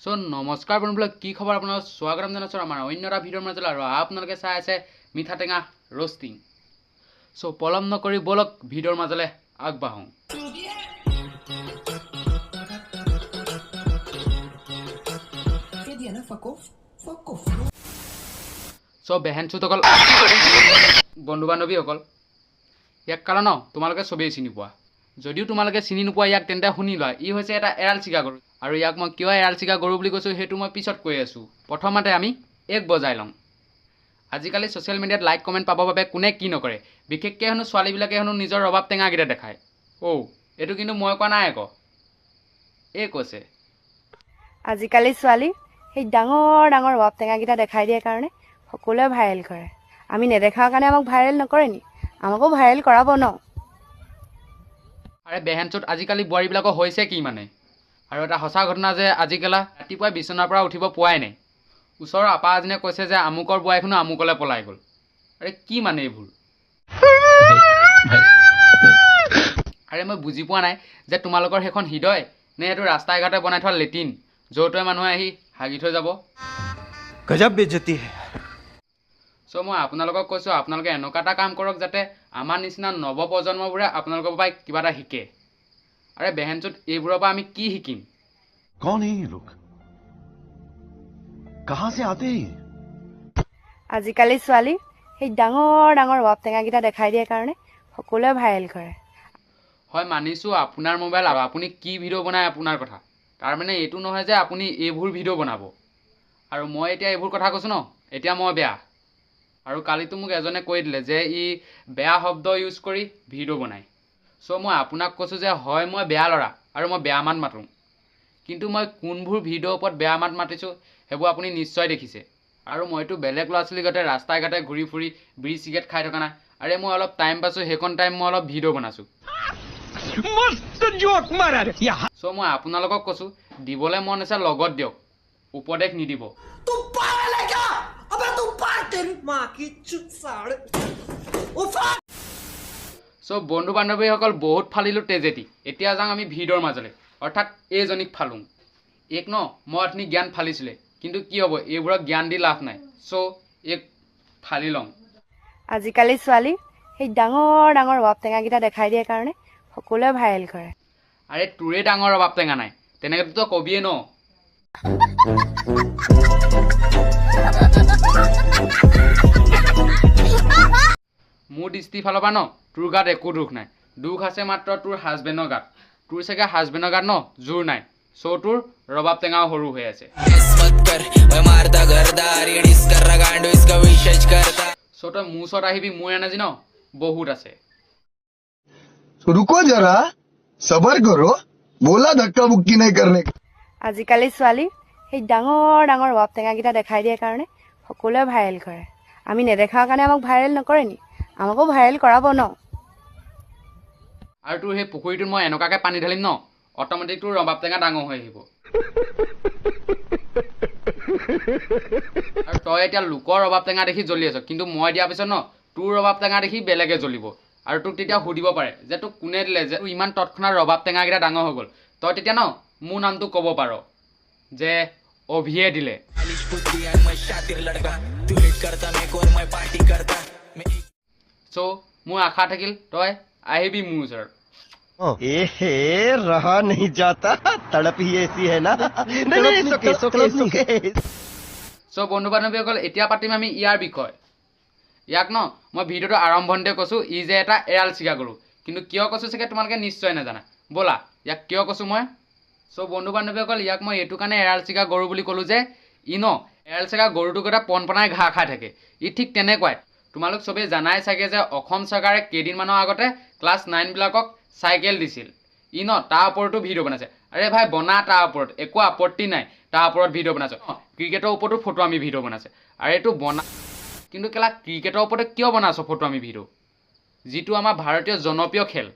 So নমস্কাৰ বন্ধুসকল, কি খবৰ? আপোনালোকক স্বাগতম জনাইছোঁ আমাৰ অন্য এটা ভিডিঅ'ৰ মাজলৈ। আৰু আপোনালোকে চাই আছে মিঠা টেঙা ৰ'ষ্টিং। সো পলম নকৰি বলক ভিডিঅ'ৰ মাজলৈ আগবাঢ়োঁ। সো বেহেনচুতসকল, বন্ধু বান্ধৱীসকল, ইয়াক কাৰণ তোমালোকে চবেই চিনি পোৱা। যদিও তোমালোকে চিনি নোপোৱা ইয়াক, তেন্তে শুনি লোৱা। ই হৈছে এটা এৰাল চিগা গৰু। আৰু ইয়াক মই কিয় এৰাল চিগা গৰু বুলি কৈছোঁ সেইটো মই পিছত কৈ আছোঁ। প্ৰথমতে আমি এক বজাই লওঁ। আজিকালি ছ'চিয়েল মিডিয়াত লাইক কমেণ্ট পাবৰ বাবে কোনে কি নকৰে। বিশেষকৈ হেনো ছোৱালীবিলাকে হেনো নিজৰ ৰবাব টেঙাকেইটা দেখায়। এইটো কিন্তু মই কোৱা নাই আকৌ, এই কৈছে। আজিকালি ছোৱালী সেই ডাঙৰ ডাঙৰ ৰবাব টেঙাকেইটা দেখাই দিয়ে কাৰণে সকলোৱে ভাইৰেল কৰে। আমি নেদেখাৰ কাৰণে আমাক ভাইৰেল নকৰে নি? আমাকো ভাইৰেল কৰাব ন? আৰে বেহেনচোত আজিকালি বোৱাৰীবিলাকৰ হৈছে কি মানে? আৰু এটা সঁচা ঘটনা যে আজিকালি ৰাতিপুৱাই বিচনাৰ পৰা উঠিব পোৱাই নাই। ওচৰৰ আপা এজনে কৈছে যে আমুকৰ বোৱাৰীখনো আমুকলৈ পলাই গ'ল। আৰে কি মানে এইবোৰ? আৰে মই বুজি পোৱা নাই যে তোমালোকৰ সেইখন হৃদয় নে এইটো ৰাস্তাই ঘাটে বনাই থোৱা লেট্ৰিন, য'তে মানুহে আহি হাগি থৈ যাব। গজব বেইজ্জতি হে। চ' মই আপোনালোকক কৈছোঁ, আপোনালোকে এনেকুৱা এটা কাম কৰক যাতে আমাৰ নিচিনা নৱপ্ৰজন্মবোৰে আপোনালোকৰ পৰাই কিবা এটা শিকে। আৰে বেহেনচোত এইবোৰৰ পৰা আমি কি শিকিম? कौन है ये लोग? कहां से आते हैं? আজিকালি ছোৱালী সেই ডাঙৰ ডাঙৰ ৰবাব টেঙাকেইটা দেখাই দিয়ে কাৰণে সকলোৱে ভাইৰেল কৰে। হয় মানিছোঁ আপোনাৰ মোবাইল আৰু আপুনি কি ভিডিঅ' বনায় আপোনাৰ কথা। তাৰমানে এইটো নহয় যে আপুনি এইবোৰ ভিডিঅ' বনাব। আৰু মই এতিয়া এইবোৰ কথা কৈছোঁ ন, এতিয়া মই বেয়া। আৰু কালিতো মোক এজনে কৈ দিলে যে ই বেয়া শব্দ ইউজ কৰি ভিডিঅ' বনায়। চ' মই আপোনাক কৈছোঁ যে হয় মই বেয়া ল'ৰা আৰু মই বেয়া মাত মাতোঁ, কিন্তু মই কোনবোৰ ভিডিঅ'ৰ ওপৰত বেয়া মাত মাতিছোঁ সেইবোৰ আপুনি নিশ্চয় দেখিছে। আৰু মইতো বেলেগ ল'ৰা ছোৱালীৰ গতে ৰাস্তাই ঘাটে ঘূৰি ফুৰি বিড়ি চিগাৰেট খাই থকা নাই। আৰে মই অলপ টাইম পাইছোঁ, সেইকণ টাইম মই অলপ ভিডিঅ' বনাইছোঁ। চ' মই আপোনালোকক কৈছোঁ, দিবলৈ মন আছে লগত দিয়ক, উপদেশ নিদিব। চ' বন্ধু বান্ধৱীসকল, বহুত ফালিলোঁ তেজেতি। এতিয়া যাওঁ আমি ভিডিঅ'ৰ মাজলৈ, অৰ্থাৎ এইজনীক ফালোঁ। এক ন মই অথনি জ্ঞান ফালিছিলে, কিন্তু কি হ'ব, এইবোৰক জ্ঞান দি লাভ নাই। চ' এক ফালি লওঁ। আজিকালি ছোৱালী সেই ডাঙৰ ডাঙৰ ৰবাব টেঙাকেইটা দেখাই দিয়ে কাৰণে সকলোৱে ভাইৰেল কৰে। আৰে তোৰে ডাঙৰ ৰবাব টেঙা নাই, তেনেকৈতো কবিয়ে ন। মোৰ দৃষ্টিৰ ফালৰ পৰা ন তোৰ গাত একো দুখ নাই। দুখ আছে মাত্ৰ তোৰ হাজবেণ্ডৰ গাত। তোৰ চাগে হাজবেণ্ডৰ গাত ন জোৰ নাই। চ' তোৰ ৰবাব টেঙাও সৰু হৈ আছে। চ' তই মোৰ ওচৰত আহিবি, মোৰ এনাৰ্জি ন বহুত আছে। रुको जरा सबर करो, बोला धक्का मुक्की नहीं करने। আজিকালি ছোৱালী সেই ডাঙৰ ডাঙৰ ৰবাব টেঙাকেইটা দেখাই দিয়ে কাৰণে সকলোৱে ভাইৰেল কৰে। আমি নেদেখাৰ কাৰণে আমাক ভাইৰেল নকৰে নি? আমাকো ভাইৰেল কৰাব ন? আৰু তোৰ সেই পুখুৰীটোত মই এনেকুৱাকৈ পানী ঢালিম ন, অট'মেটিক তোৰ ৰবাব টেঙা ডাঙৰ হৈ আহিব। আৰু তই এতিয়া লোকৰ ৰবাব টেঙা দেখি জ্বলি আছ, কিন্তু মই দিয়াৰ পিছত ন তোৰ ৰবাব টেঙা দেখি বেলেগে জ্বলিব। আৰু তোক তেতিয়া সুধিব পাৰে যে তোক কোনে দিলে যে তোৰ ইমান তৎক্ষণাত ৰবাব টেঙাকেইটা ডাঙৰ হৈ গ'ল। তই তেতিয়া ন মোৰ নামটো ক'ব পাৰ যে অভিয়ে দিলে। চ' মোৰ আশা থাকিল তই আহিবি মোৰ ওচৰত। रहा नहीं जाता, तड़प ही ऐसी है ना। नहीं, চ' বন্ধু বান্ধৱীসকল, এতিয়া পাতিম আমি ইয়াৰ বিষয়। ইয়াক ন মই ভিডিঅ'টো আৰম্ভণিতে কৈছোঁ ই যে এটা এৰাল চিগা গৰু, কিন্তু কিয় কৈছোঁ চাগে তোমালোকে নিশ্চয় নাজানা। ব'লা ইয়াক কিয় কৈছোঁ মই। চ' বন্ধু বান্ধৱীসকল, ইয়াক মই এইটো কাৰণে এৰাল চিগা গৰু বুলি ক'লোঁ যে ই ন এৰাল চিগা গৰুটোৰ গতে পনপনাই ঘাঁহ খাই থাকে। ই ঠিক তেনেকুৱাই। তোমালোক চবেই জানাই চাগে যে অসম চৰকাৰে কেইদিনমানৰ আগতে ক্লাছ 9বিলাকক চাইকেল দিছিল। ই ন তাৰ ওপৰতো ভিডিঅ' বনাইছে। আৰে ভাই বনা, তাৰ ওপৰত একো আপত্তি নাই, তাৰ ওপৰত ভিডিঅ' বনাইছে। ক্ৰিকেটৰ ওপৰতো ফটো আমি ভিডিঅ' বনাইছে। আৰু এইটো বনা, কিন্তু কেলা ক্ৰিকেটৰ ওপৰতে কিয় বনাইছ ফটো আমি ভিডিঅ', যিটো আমাৰ ভাৰতীয় জনপ্ৰিয় খেল।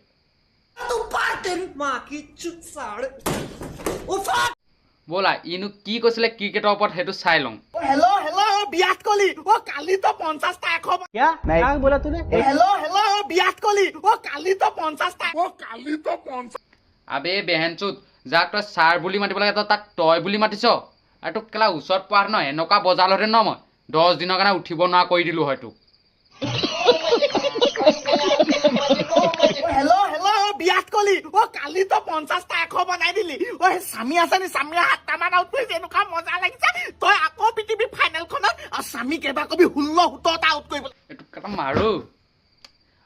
ব'লা ইনো কি কৈছিলে ক্ৰিকেটৰ ওপৰত সেইটো চাই লওঁ। বিৰাট কোহলি কালি তো 50টা 100। क्या क्या बोला तूने? হেল্ল' বিৰাট কোহলি কালি তো 50টা আবে বেহেনচোত, যাক তই ছাৰ বুলি মাতিব লাগে তই তাক তই বুলি মাতিছ। আৰু তোক কেলা ওচৰত পোৱা ন এনেকুৱা বজালতে ন মই 10 দিনৰ কাৰণে উঠিব নোৱাৰা কৰি দিলোঁ হয় তোক হেল্ল' হেল্ল' বিৰাট কোহলি অ কালি তো 50টা 100 বনাই দিলি অ স্বামী আছে নি স্বামীয়ে 7টা মান আউট কৰিছে এনেকুৱা মজা লাগিছে তই আকৌ পৃথিৱী ফাইনেলখনত আৰু স্বামী কেইবা কবি 16-17টা আউট কৰিব এইটো কেলা মাৰো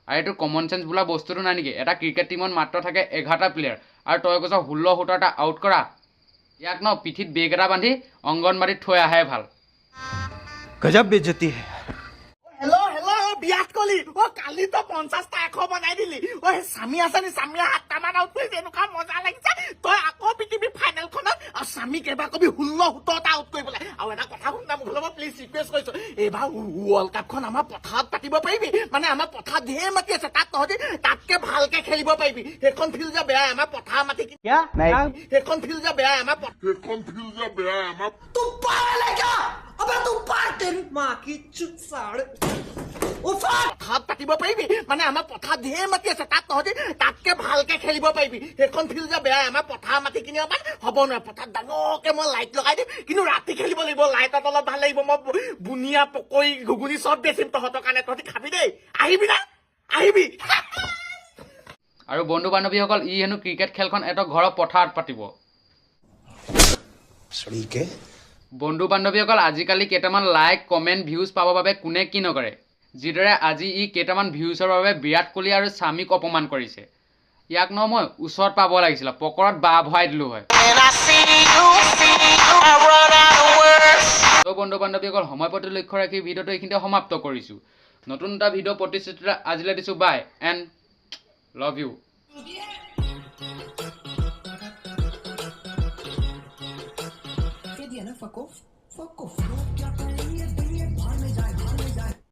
আৰু এইটো কমন চেঞ্চ বোলা বস্তুটো নাই নেকি এটা ক্ৰিকেট টিমত মাত্ৰ থাকে 11টা প্লেয়াৰ আৰু তই কৈছ 16-17টা আউট কৰা ইয়াক ন পিঠিত বেগ এটা বান্ধি অংগনবাড়ীত থৈ আহে ভাল गजब बेइज्जती है হেল্ল' হেল্ল' বিৰাট কোহলি অ কালি তো 50টা 100 বনাই দিলি অ স্বামী আছে নি স্বামীয়ে 7টা মান আউট কৰিছে এনেকুৱা মজা লাগিছে তই আকৌ পৃথিৱী ফাইনেলখনত আৰু স্বামী কেইবা কবি 16-17টা আউট কৰিবলৈ আৰু এটা কথা শুনা মোক ল'ব প্লিজ ৰিকুৱেষ্ট কৰিছোঁ এইবাৰ ৱৰ্ল্ড কাপখন আমাৰ পথাৰত পাতিব পাৰিবি মানে আমাৰ পথাৰত ধেৰ মাটি আছে তাত তহঁতি তাতকে ভালকে খেলিব পাৰিবি সেইখন ফিল্ড যে বেয়া আমাৰ পথাৰ মাটি সেইখন ফিল্ড যে বেয়া আমাৰ तू पागल है क्या? अबे तू पागल तेरी माँ की चुत साड़ পথাৰত পাতিব পাৰিবি মানে আমাৰ পথাৰত ধেৰ মাটি আছে তাত তহঁতি তাতকে ভালকে খেলিব পাৰিবি সেইখন ফিল্ড যে বেয়া আমাৰ পথাৰ মাটি কিনি অকমান হ'ব নোৱাৰে পথাৰত ডাঙৰকে মই লাইট লগাই দিম কিন্তু ৰাতি খেলিব লাগিব লাইটৰ তলত ভাল লাগিব মই বুনিয়া পকৰি ঘুগুনি চব বেচিম তহঁতৰ কাৰণে তহঁতি খাবি দেই আহিবি না আহিবি আৰু বন্ধু বান্ধৱীসকল ই হেনো ক্ৰিকেট খেলখন এটা ঘৰৰ পথাৰত পাতিব বন্ধু বান্ধৱীসকল আজিকালি কেইটামান লাইক কমেণ্ট ভিউজ পাবৰ বাবে কোনে কি নকৰে যিদৰে আজি ই কেইটামান ভিউজৰ বাবে বিৰাট কোহলি আৰু স্বামীক অপমান কৰিছে ইয়াক ন মই ওচৰত পাব লাগিছিল পকৰত বাহ ভৰাই দিলোঁ হয় বন্ধু বান্ধৱীসকল সময় প্ৰতি লক্ষ্য ৰাখি ভিডিঅ'টো এইখিনিতে সমাপ্ত কৰিছোঁ নতুন এটা ভিডিঅ' প্ৰতিশ্ৰুতিৰে আজিলৈ দিছোঁ bye and love you Fuck off.